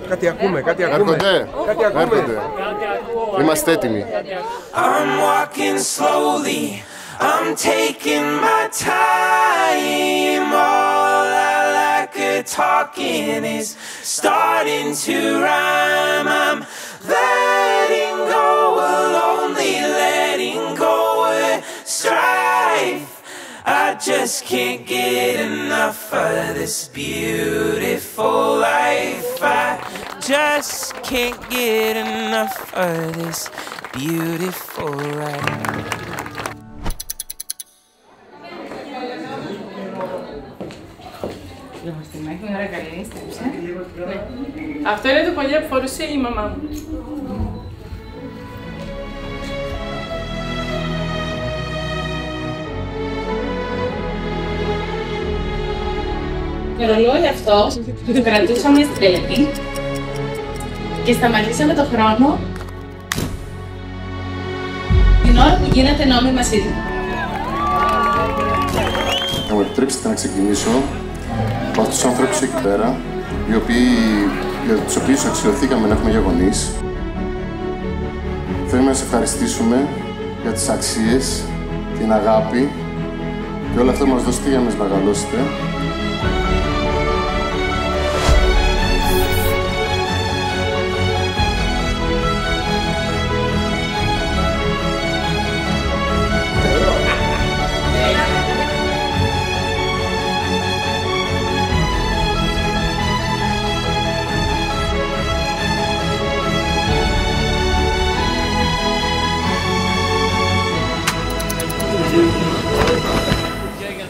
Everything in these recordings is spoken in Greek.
Κάτι ακούμε, κάτι ακούμε. Έρχονται. Είμαστε έτοιμοι. I'm walking slowly, I'm taking my time. All I like talking is starting to rhyme. I'm letting go, only letting go with strife. I just can't get enough of this beautiful life. I just can't get enough of this beautiful life. Έχει μια ωραία καλή, αυτό είναι το κολλιέ που φορούσε η μαμά μου. Το ρολόι αυτό το κρατούσαμε στην τελετή και σταματήσαμε το χρόνο την ώρα που γίνεται νόμιμα σύντομα. Θα μου επιτρέψετε να ξεκινήσω από αυτούς τους ανθρώπους εκεί πέρα, για τους οποίους αξιωθήκαμε να έχουμε για γονείς. Θέλουμε να σας ευχαριστήσουμε για τις αξίες, την αγάπη και όλα αυτά που μας δώσετε για να μας μεγαλώσετε.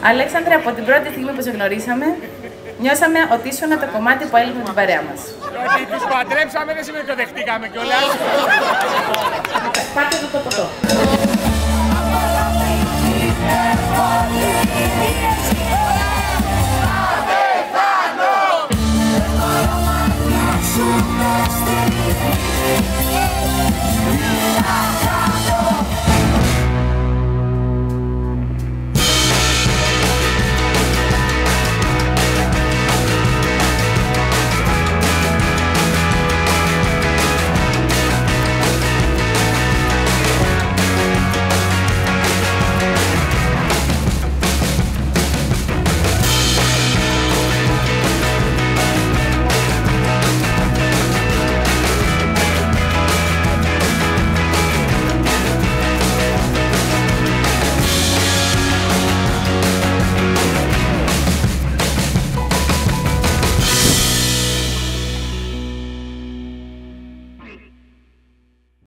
Αλέξανδρε, από την πρώτη στιγμή που σε γνωρίσαμε, νιώσαμε ότι ήσουν το κομμάτι που έλειπε την παρέα μας. Ότι τους παντρέψαμε δεν σημαίνει ότι το δεχτήκαμε κιόλας. Πάτε το ποτό.